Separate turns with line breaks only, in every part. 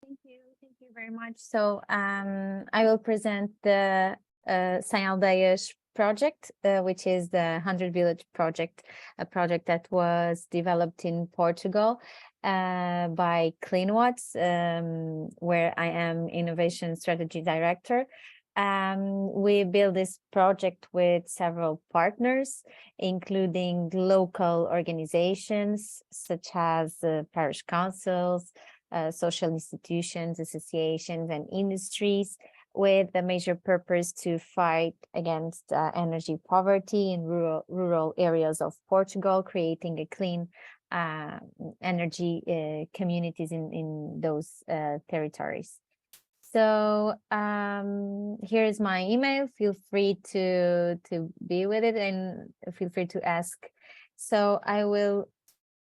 Thank you very much. So I will present the Aldeias Project, which is the 100 Village Project, a project that was developed in Portugal by cleanwatts, where I am Innovation Strategy Director. We built this project with several partners, including local organizations such as parish councils, social institutions, associations, and industries, with the major purpose to fight against energy poverty in rural areas of Portugal, creating a clean energy communities in those territories. So here is my email. Feel free to be with it and feel free to ask. So I will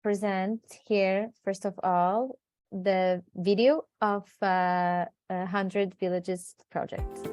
present here, first of all, the video of 100 Villages Project.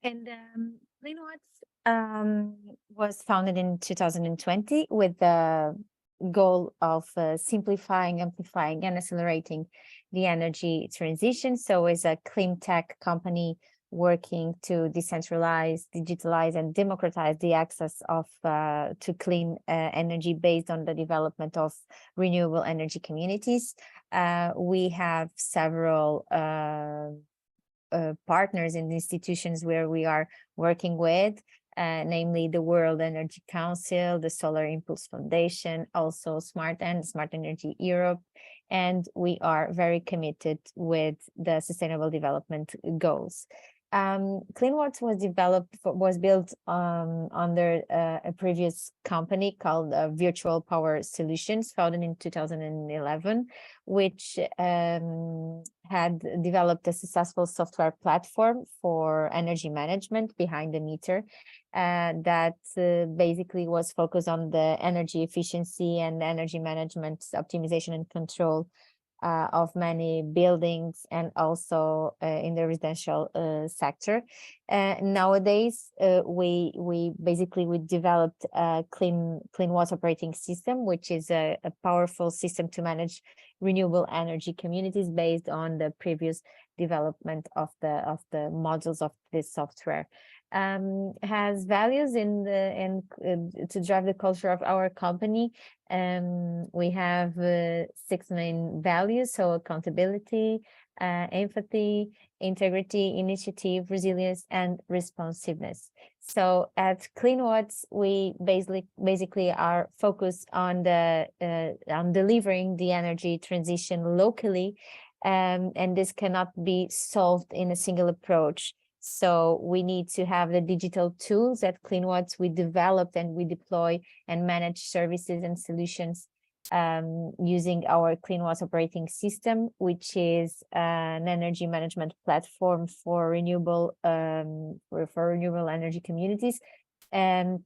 And cleanwatts was founded in 2020 with the goal of simplifying, amplifying, and accelerating the energy transition. So it's a clean tech company working to decentralize, digitalize, and democratize the access of to clean energy based on the development of renewable energy communities. We have several partners and institutions where we are working with, namely the World Energy Council, the Solar Impulse Foundation, also Smart Energy Europe, and we are very committed with the Sustainable Development Goals. cleanwatts was built under a previous company called Virtual Power Solutions, founded in 2011, which had developed a successful software platform for energy management behind the meter that basically was focused on the energy efficiency and energy management optimization and control of many buildings, and also in the residential sector. Nowadays, we developed a cleanwatts operating system, which is a powerful system to manage renewable energy communities based on the previous development of the modules of this software. Has values to drive the culture of our company. We have 6 main values: so accountability, empathy, integrity, initiative, resilience, and responsiveness. So at cleanwatts, we basically are focused on on delivering the energy transition locally, and this cannot be solved in a single approach. So we need to have the digital tools at cleanwatts we developed, and we deploy and manage services and solutions using our cleanwatts operating system, which is an energy management platform for renewable energy communities, and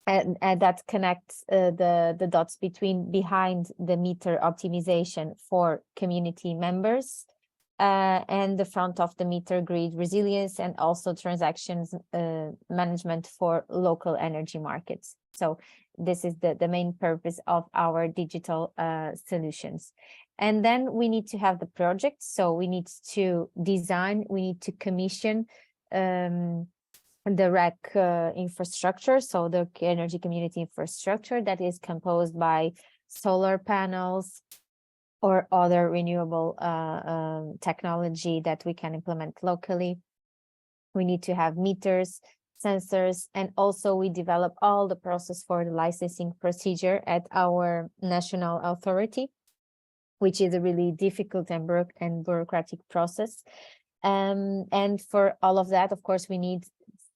that connects the dots behind the meter optimization for community members, and the front of the meter grid resilience, and also transactions management for local energy markets. So this is the main purpose of our digital solutions. And then we need to have the project. So we need to design, we need to commission the REC infrastructure, so the energy community infrastructure that is composed by solar panels or other renewable technology that we can implement locally. We need to have meters, sensors, and also we develop all the process for the licensing procedure at our national authority, which is a really difficult and bureaucratic process. And for all of that, of course, we need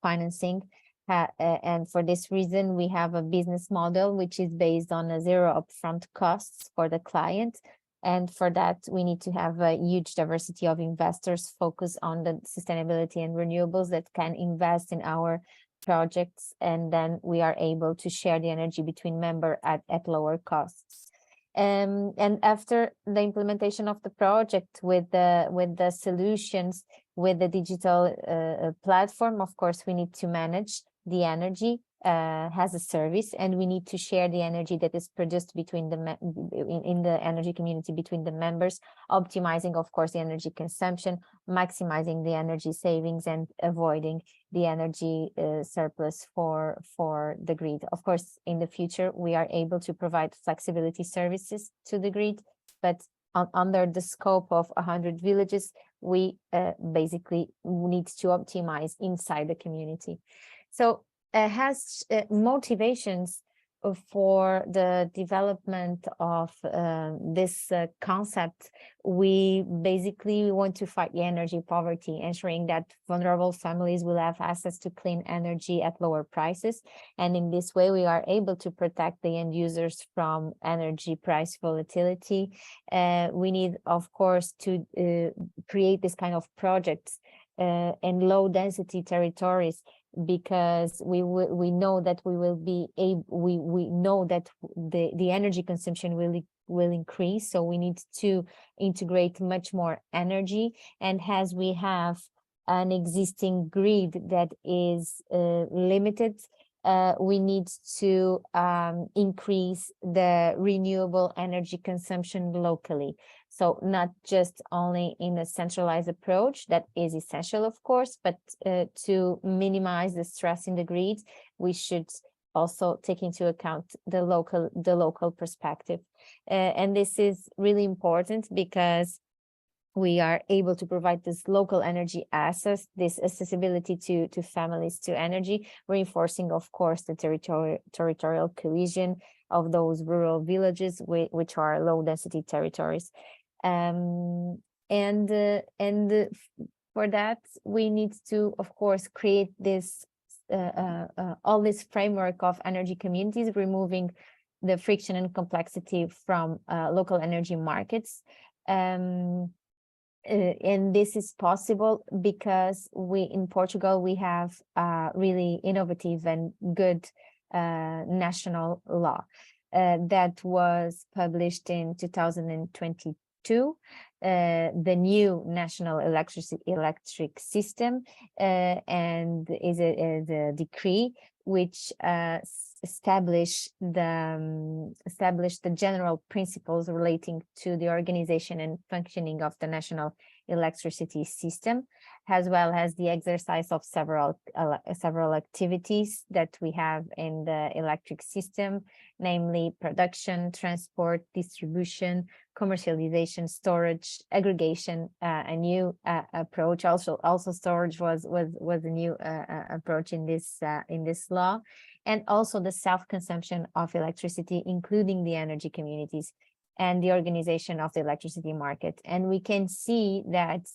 financing. And for this reason, we have a business model which is based on a zero upfront costs for the client. And for that, we need to have a huge diversity of investors focused on the sustainability and renewables that can invest in our projects. And then we are able to share the energy between members at lower costs. And after the implementation of the project with the solutions, with the digital platform, of course, we need to manage the energy as a service, and we need to share the energy that is produced between in the energy community between the members, optimizing, of course, the energy consumption, maximizing the energy savings, and avoiding the energy surplus for the grid. Of course, in the future, we are able to provide flexibility services to the grid, but under the scope of 100 villages, we basically need to optimize inside the community. So has motivations for the development of this concept. We basically want to fight the energy poverty, ensuring that vulnerable families will have access to clean energy at lower prices. And in this way, we are able to protect the end users from energy price volatility. We need, of course, to create this kind of projects in low density territories, because we know that we will be able, we know that the energy consumption will increase, so we need to integrate much more energy. And as we have an existing grid that is limited, we need to increase the renewable energy consumption locally. So not just only in a centralized approach, that is essential, of course, but to minimize the stress in the grid, we should also take into account the local perspective. And this is really important because we are able to provide this local energy access, this accessibility to families to energy, reinforcing, of course, the territorial cohesion of those rural villages, which are low density territories. And for that, we need to, of course, create this all this framework of energy communities, removing the friction and complexity from local energy markets. And this is possible because in Portugal, we have really innovative and good national law that was published in 2022. The new national electric system, and is a decree which establish the general principles relating to the organization and functioning of the national electricity system, as well as the exercise of several activities that we have in the electric system, namely production, transport, distribution, commercialization, storage, aggregation, a new approach. Also storage was a new approach in this law, and also the self-consumption of electricity, including the energy communities and the organization of the electricity market. And we can see that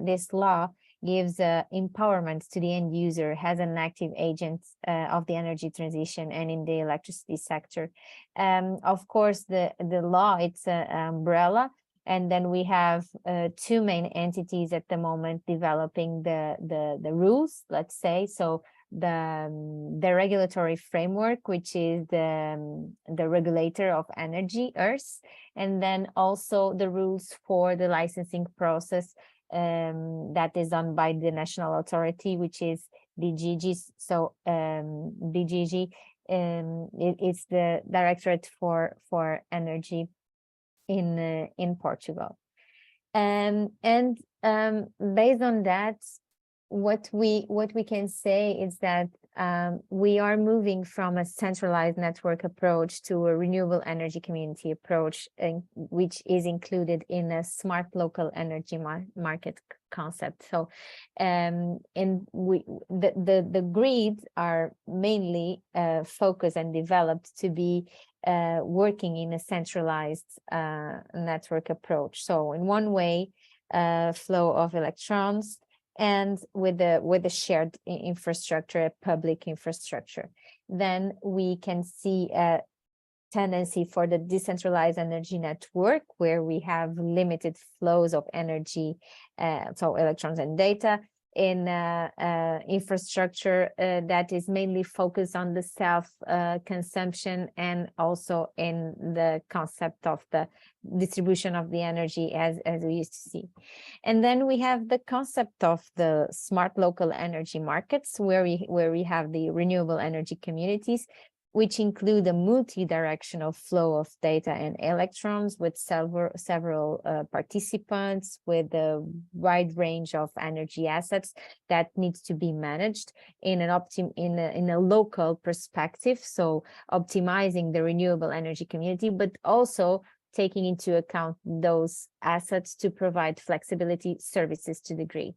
this law gives empowerment to the end user as an active agent of the energy transition and in the electricity sector. Of course, the law, it's an umbrella, and then we have two main entities at the moment developing the rules, let's say. So the regulatory framework, which is the regulator of energy, ERS, and then also the rules for the licensing process that is done by the national authority, which is Villages. So Villages it's the Directorate for Energy in Portugal. And based on that, what we can say is that we are moving from a centralized network approach to a renewable energy community approach, which is included in a smart local energy market concept. So and the grids are mainly focused and developed to be working in a centralized network approach. So in one way, flow of electrons, and with the shared infrastructure, a public infrastructure. Then we can see a tendency for the decentralized energy network, where we have limited flows of energy, so electrons and data, in infrastructure that is mainly focused on the self-consumption, and also in the concept of the distribution of the energy as we used to see. And then we have the concept of the smart local energy markets, where we have the renewable energy communities, which include a multi-directional flow of data and electrons with several participants, with a wide range of energy assets that needs to be managed in a local perspective. So optimizing the renewable energy community, but also taking into account those assets to provide flexibility services to the grid.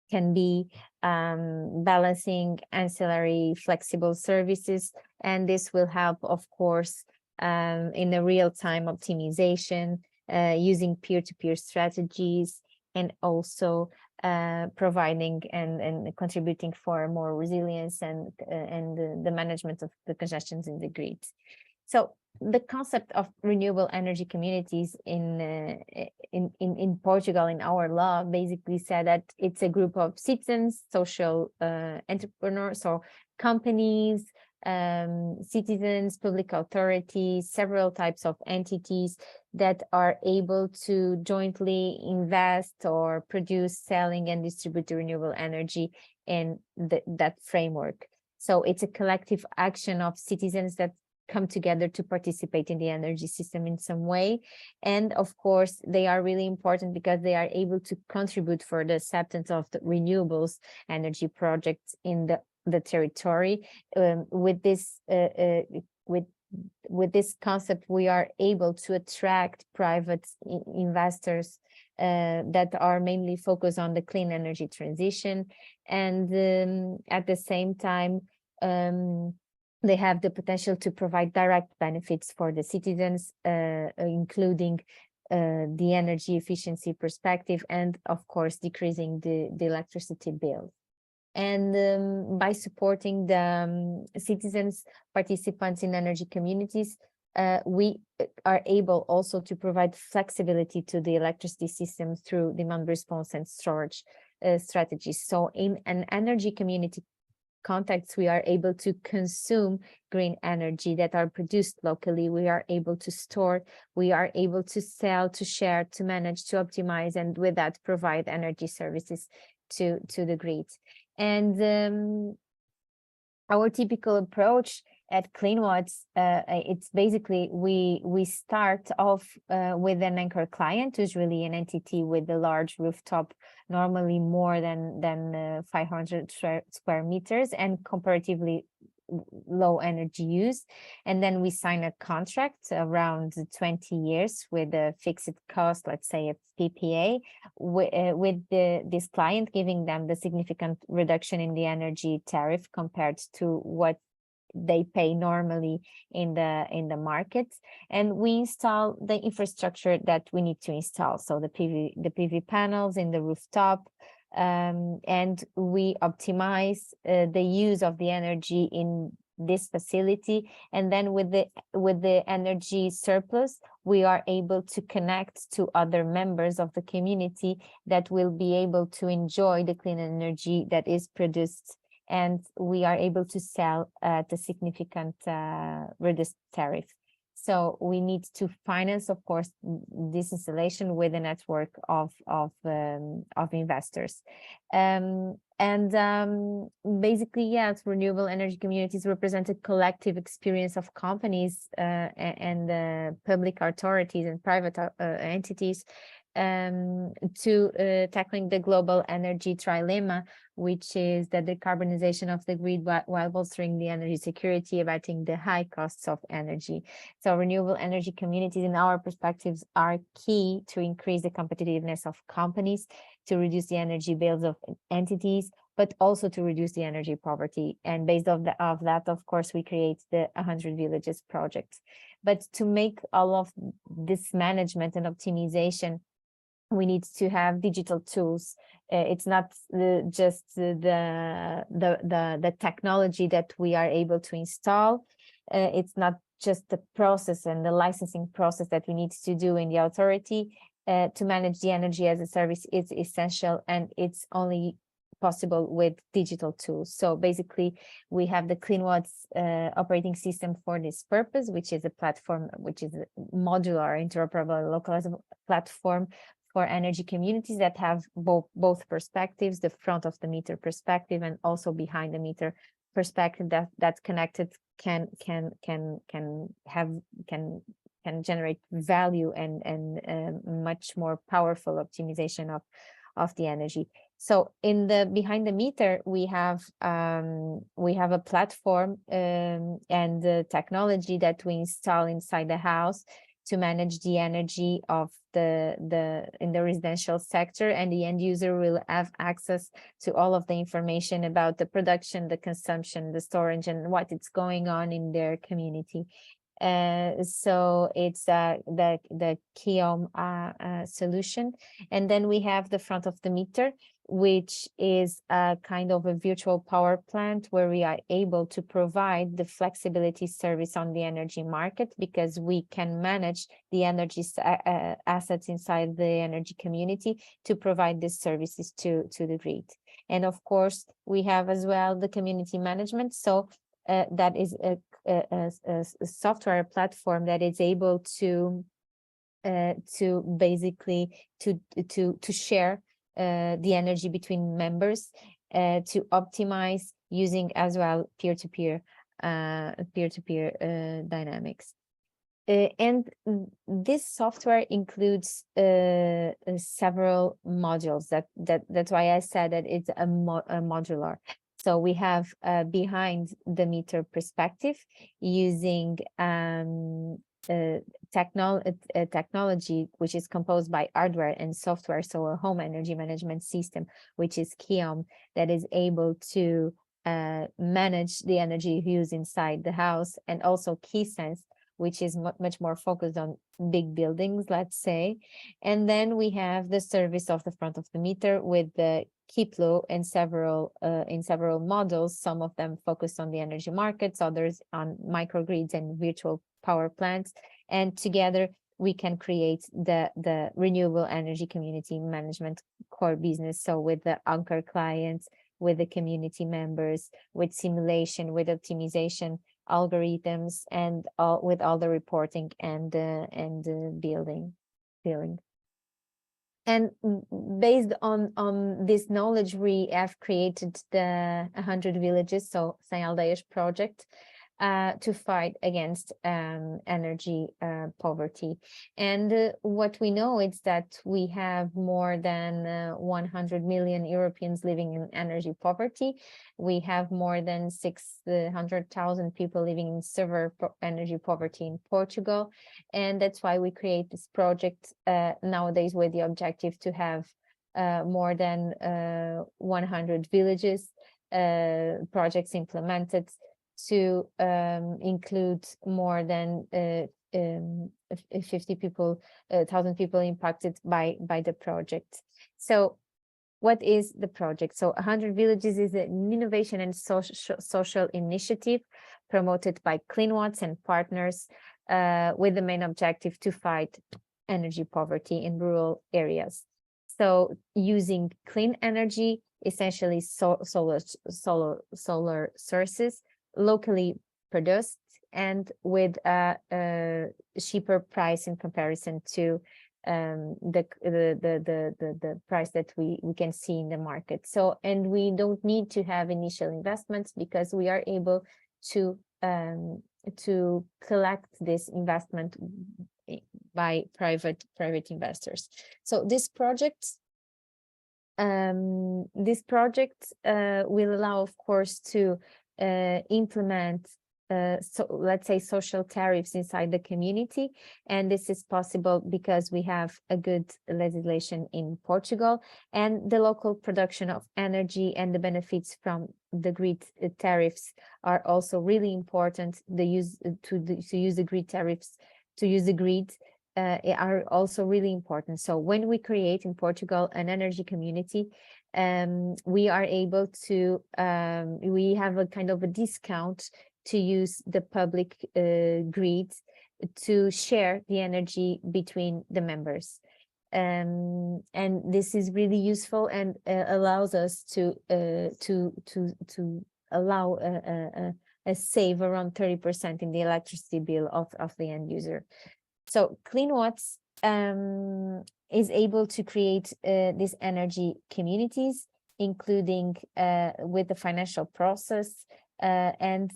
Can be balancing ancillary flexible services, and this will help, of course, in the real-time optimization, using peer-to-peer strategies, and also providing and contributing for more resilience and the management of the congestions in the grid. So the concept of renewable energy communities in Portugal, in our law, basically said that it's a group of citizens, social entrepreneurs, or companies, citizens, public authorities, several types of entities that are able to jointly invest or produce, selling, and distribute renewable energy in that framework. So it's a collective action of citizens that come together to participate in the energy system in some way. And of course, they are really important because they are able to contribute for the acceptance of the renewables energy projects in the territory. With this concept, we are able to attract private investors that are mainly focused on the clean energy transition. And at the same time, they have the potential to provide direct benefits for the citizens, including the energy efficiency perspective, and of course, decreasing the electricity bill. And by supporting the citizens, participants in energy communities, we are able also to provide flexibility to the electricity system through demand response and storage strategies. So in an energy community context, we are able to consume green energy that are produced locally. We are able to store, we are able to sell, to share, to manage, to optimize, and with that provide energy services to the grid. And our typical approach at cleanwatts, it's basically we start off with an anchor client, usually an entity with a large rooftop, normally more than 500 square meters, and comparatively low energy use. And then we sign a contract around 20 years with a fixed cost, let's say a PPA, with this client, giving them the significant reduction in the energy tariff compared to what they pay normally in the market. And we install the infrastructure that we need to install, so the PV panels in the rooftop, and we optimize the use of the energy in this facility. And then with the energy surplus, we are able to connect to other members of the community that will be able to enjoy the clean energy that is produced, and we are able to sell at a significant reduced tariff. So we need to finance, of course, this installation with a network of investors. Basically, yes, renewable energy communities represent a collective experience of companies and public authorities and private entities to tackling the global energy trilemma, which is the decarbonization of the grid while bolstering the energy security, abating the high costs of energy. So renewable energy communities, in our perspectives, are key to increase the competitiveness of companies, to reduce the energy bills of entities, but also to reduce the energy poverty. And based off that, of course, we create the 100 Villages project. But to make all of this management and optimization, we need to have digital tools. It's not just the technology that we are able to install. It's not just the process and the licensing process that we need to do in the authority. To manage the energy as a service is essential, and it's only possible with digital tools. So basically, we have the cleanwatts operating system for this purpose, which is a platform, which is a modular, interoperable, localizable platform for energy communities that have both perspectives, the front of the meter perspective and also behind the meter perspective, that's connected can generate value and much more powerful optimization of the energy. So in the behind the meter, we have a platform and the technology that we install inside the house to manage the energy of in the residential sector, and the end user will have access to all of the information about the production, the consumption, the storage, and what is going on in their community. So it's the Kiom solution. And then we have the front of the meter, which is a kind of a virtual power plant where we are able to provide the flexibility service on the energy market, because we can manage the energy assets inside the energy community to provide these services to the grid. And of course, we have as well the community management. So that is a software platform that is able to basically to share the energy between members, to optimize using as well peer-to-peer dynamics. And this software includes several modules. That's why I said that it's a modular. So we have behind the meter perspective using technology which is composed by hardware and software. So a home energy management system, which is Kiom, that is able to manage the energy use inside the house, and also KeySense, which is much more focused on big buildings, let's say. And then we have the service of the front of the meter with the Kiplo and several models, some of them focused on the energy markets, others on microgrids and virtual power plants. And together we can create the renewable energy community management core business. So with the anchor clients, with the community members, with simulation, with optimization algorithms, and with all the reporting and billing. And based on this knowledge, we have created the 100 Villages, so Aldeias Project, to fight against energy poverty. And what we know is that we have more than 100 million Europeans living in energy poverty. We have more than 600,000 people living in severe energy poverty in Portugal. And that's why we create this project nowadays with the objective to have more than 100 villages projects implemented, to include more than 50,000 people impacted by the project. So what is the project? So 100 Villages is an innovation and social initiative promoted by cleanwatts and partners with the main objective to fight energy poverty in rural areas. So using clean energy, essentially solar sources, locally produced and with a cheaper price in comparison to the price that we can see in the market. So, and we don't need to have initial investments, because we are able to collect this investment by private investors. So this project will allow, of course, to implement so let's say social tariffs inside the community, and this is possible because we have a good legislation in Portugal, and the local production of energy and the benefits from the grid tariffs are also really important. The use to use the grid tariffs, to use the grid are also really important. So when we create in Portugal an energy community, we are able to we have a kind of a discount to use the public grid to share the energy between the members. And this is really useful and allows us to allow a save around 30% in the electricity bill of the end user. So cleanwatts is able to create these energy communities, including with the financial process, and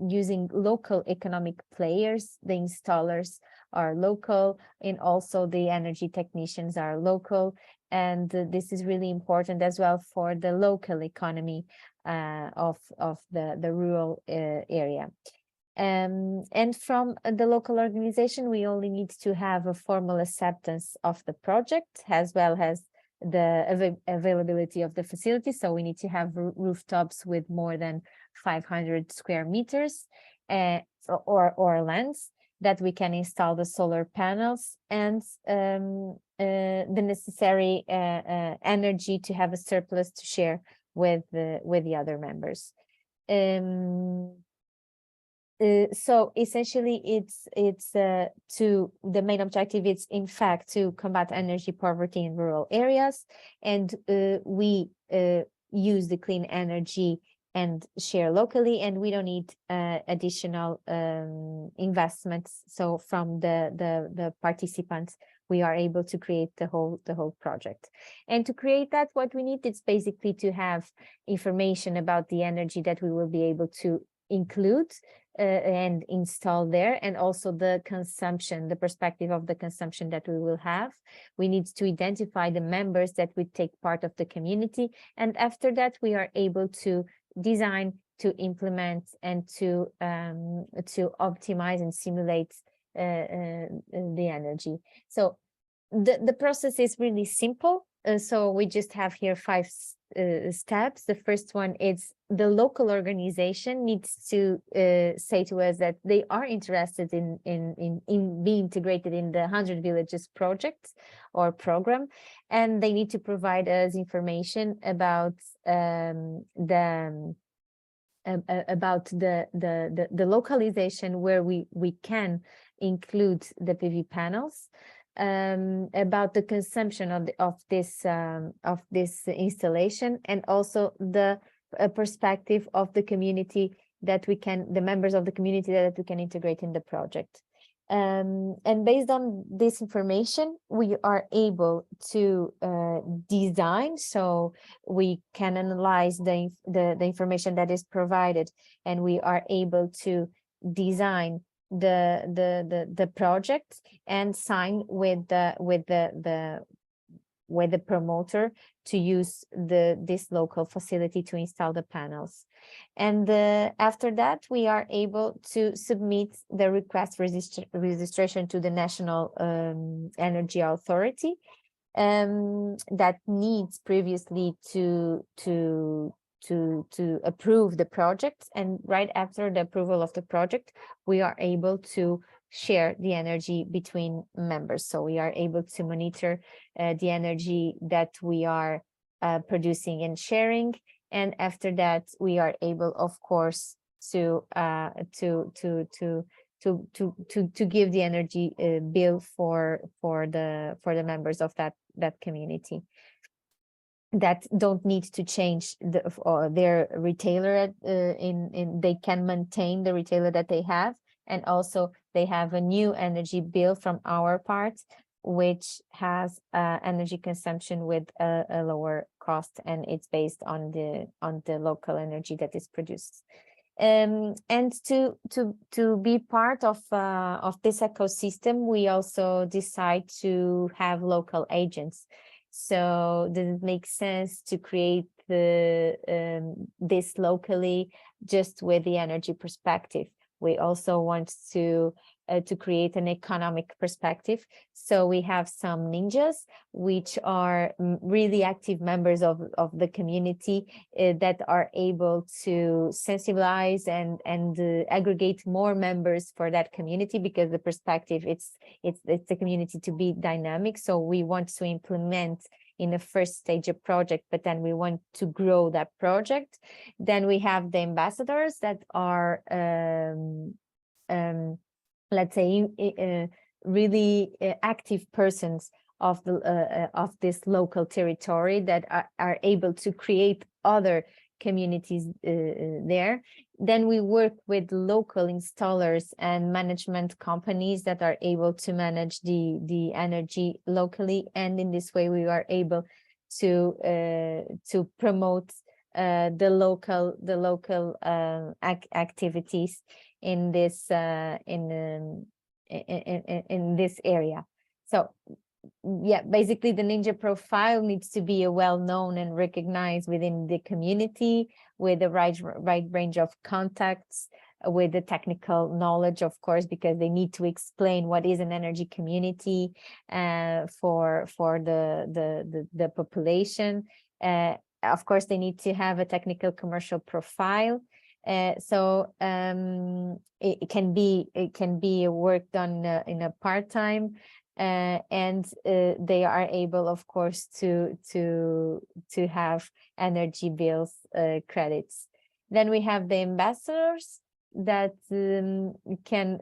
using local economic players. The installers are local, and also the energy technicians are local, and this is really important as well for the local economy of the rural area. And from the local organization, we only need to have a formal acceptance of the project, as well as the availability of the facility. So we need to have rooftops with more than 500 square meters or lands that we can install the solar panels, and the necessary energy to have a surplus to share with the other members. So essentially, it's to the main objective. It's in fact to combat energy poverty in rural areas, and we use the clean energy and share locally, and we don't need additional investments. So from the participants, we are able to create the whole project. And to create that, what we need is basically to have information about the energy that we will be able to include and install there, and also the consumption, the perspective of the consumption that we will have. We need to identify the members that would take part of the community, and after that we are able to design, to implement, and to optimize and simulate the energy. So the process is really simple. So we just have here 5 steps. The first one is the local organization needs to say to us that they are interested in being integrated in the 100 Villages project or program, and they need to provide us information about the localization where we can include the PV panels, about the consumption of this installation, and also the perspective of the community that the members of the community that we can integrate in the project. And based on this information, we are able to design, so we can analyze the information that is provided, and we are able to design the project and sign with the promoter to use this local facility to install the panels. And after that, we are able to submit the request registration to the National Energy Authority, that needs previously to approve the project, and right after the approval of the project, we are able to share the energy between members. So we are able to monitor the energy that we are producing and sharing, and after that, we are able, of course, to give the energy bill for the members of that community, that don't need to change their retailer. They can maintain the retailer that they have, and also they have a new energy bill from our part, which has energy consumption with a lower cost, and it's based on the local energy that is produced. And to be part of this ecosystem, we also decide to have local agents. So does it make sense to create this locally, just with the energy perspective? We also want to create an economic perspective. So we have some ninjas, which are really active members of the community that are able to sensibilize and aggregate more members for that community, because the perspective, it's the community to be dynamic. So we want to implement in the first stage a project, but then we want to grow that project. Then we have the ambassadors that are let's say really active persons of this local territory that are able to create other communities there. Then we work with local installers and management companies that are able to manage the energy locally, and in this way we are able to promote the local activities in this in this area. So yeah, basically the ninja profile needs to be well-known and recognized within the community, with the right range of contacts, with the technical knowledge, of course, because they need to explain what is an energy community for the population. Of course, they need to have a technical commercial profile. So it can be a work done in a part-time, and they are able, of course, to have energy bills credits. Then we have the ambassadors that can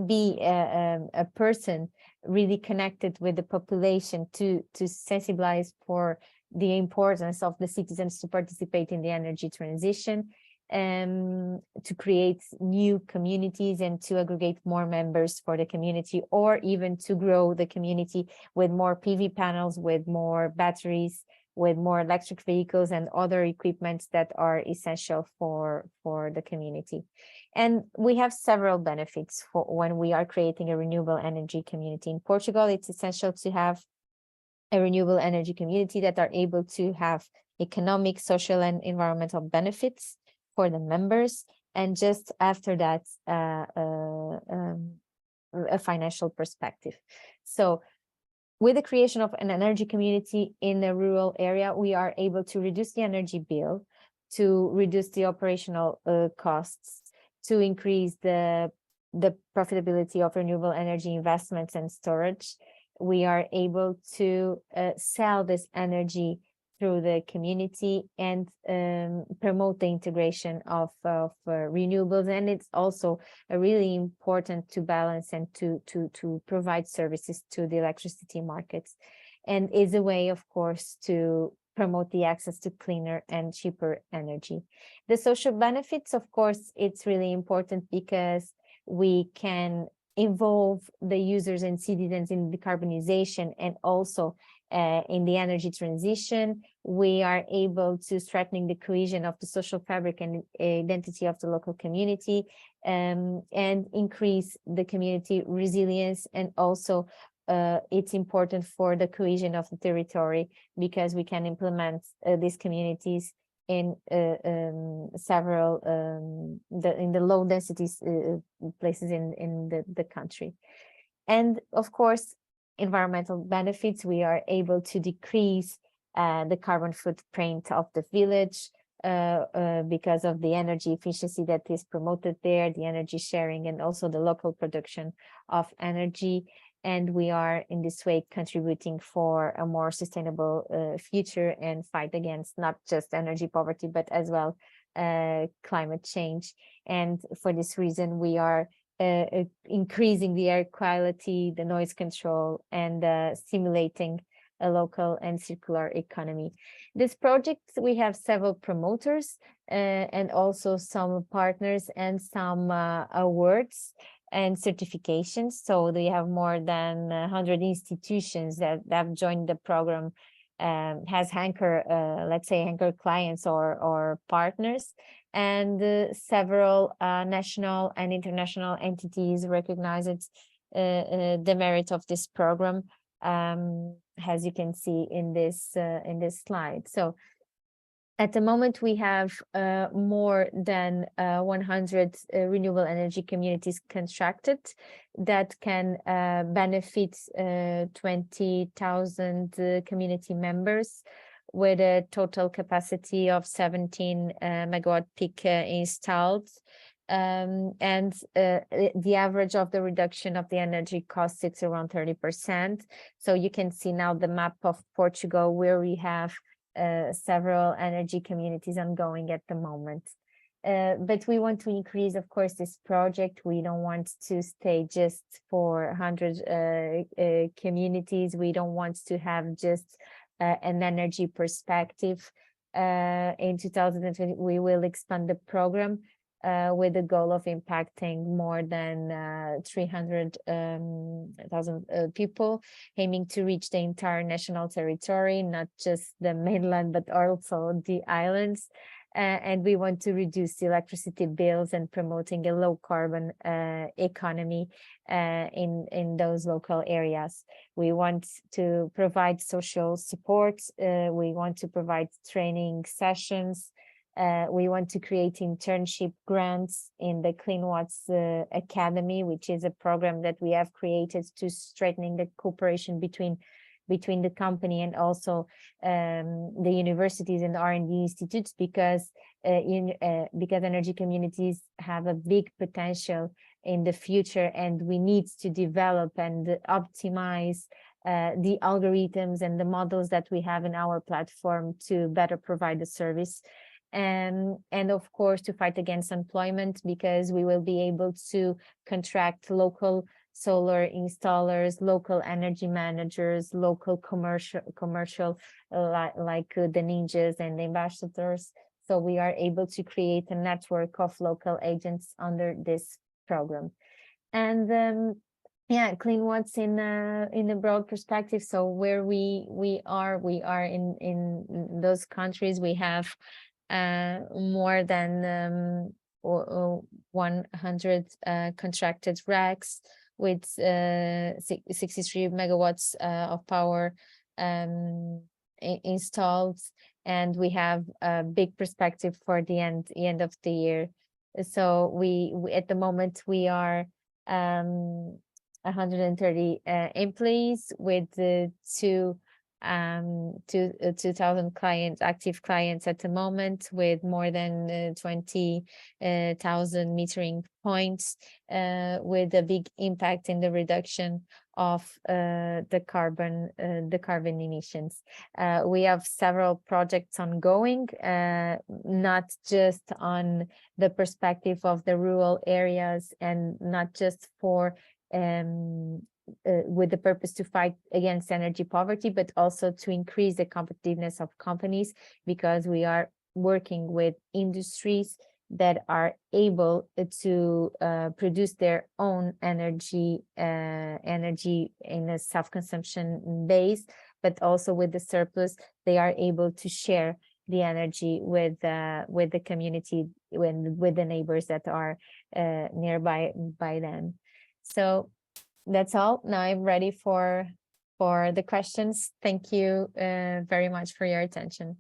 be a person really connected with the population to sensibilize for the importance of the citizens to participate in the energy transition, to create new communities and to aggregate more members for the community, or even to grow the community with more PV panels, with more batteries, with more electric vehicles and other equipments that are essential for the community. And we have several benefits for when we are creating a renewable energy community. In Portugal, it's essential to have a renewable energy community that are able to have economic, social, and environmental benefits for the members, and just after that a financial perspective. So with the creation of an energy community in a rural area, we are able to reduce the energy bill, to reduce the operational costs, to increase the profitability of renewable energy investments and storage. We are able to sell this energy through the community and promote the integration of renewables. And it's also really important to balance and to provide services to the electricity markets, and is a way, of course, to promote the access to cleaner and cheaper energy. The social benefits, of course, it's really important because we can involve the users and citizens in decarbonization and also in the energy transition. We are able to strengthen the cohesion of the social fabric and identity of the local community, and increase the community resilience. And also it's important for the cohesion of the territory, because we can implement these communities in several in the low densities places in the country. And of course, environmental benefits, we are able to decrease the carbon footprint of the village because of the energy efficiency that is promoted there, the energy sharing, and also the local production of energy. And we are in this way contributing for a more sustainable future and fight against not just energy poverty, but as well climate change. And for this reason, we are increasing the air quality, the noise control, and stimulating a local and circular economy. This project, we have several promoters and also some partners and some awards and certifications. So we have more than 100 institutions that have joined the program, has anchor, let's say anchor clients or partners. and several national and international entities recognize the merit of this program, as you can see in this slide. So at the moment, we have more than 100 renewable energy communities constructed that can benefit 20,000 community members, with a total capacity of 17 megawatt peak installed. And the average of the reduction of the energy cost sits around 30%. So you can see now the map of Portugal, where we have several energy communities ongoing at the moment. But we want to increase, of course, this project. We don't want to stay just for 100 communities. We don't want to have just an energy perspective. In 2020, we will expand the program with the goal of impacting more than 300,000 people, aiming to reach the entire national territory, not just the mainland, but also the islands. And we want to reduce the electricity bills and promoting a low carbon economy in those local areas. We want to provide social support. We want to provide training sessions. We want to create internship grants in the cleanwatts Academy, which is a program that we have created to strengthening the cooperation between the company and also the universities and R&D institutes, because energy communities have a big potential in the future, and we need to develop and optimize the algorithms and the models that we have in our platform to better provide the service. And of course, to fight against unemployment, because we will be able to contract local solar installers, local energy managers, local commercial like the ninjas and the ambassadors. So we are able to create a network of local agents under this program. And yeah, cleanwatts in a broad perspective. So where we are in those countries. We have more than 100 contracted racks with 63 megawatts of power installed, and we have a big perspective for the end of the year. So we at the moment we are 130 employees with 2,000 active clients at the moment, with more than 20,000 metering points, with a big impact in the reduction of the carbon emissions. We have several projects ongoing, not just on the perspective of the rural areas, and not just for with the purpose to fight against energy poverty, but also to increase the competitiveness of companies, because we are working with industries that are able to produce their own energy in a self-consumption base, but also with the surplus, they are able to share the energy with the community, with the neighbors that are nearby by them. So that's all. Now I'm ready for the questions. Thank you very much for your attention.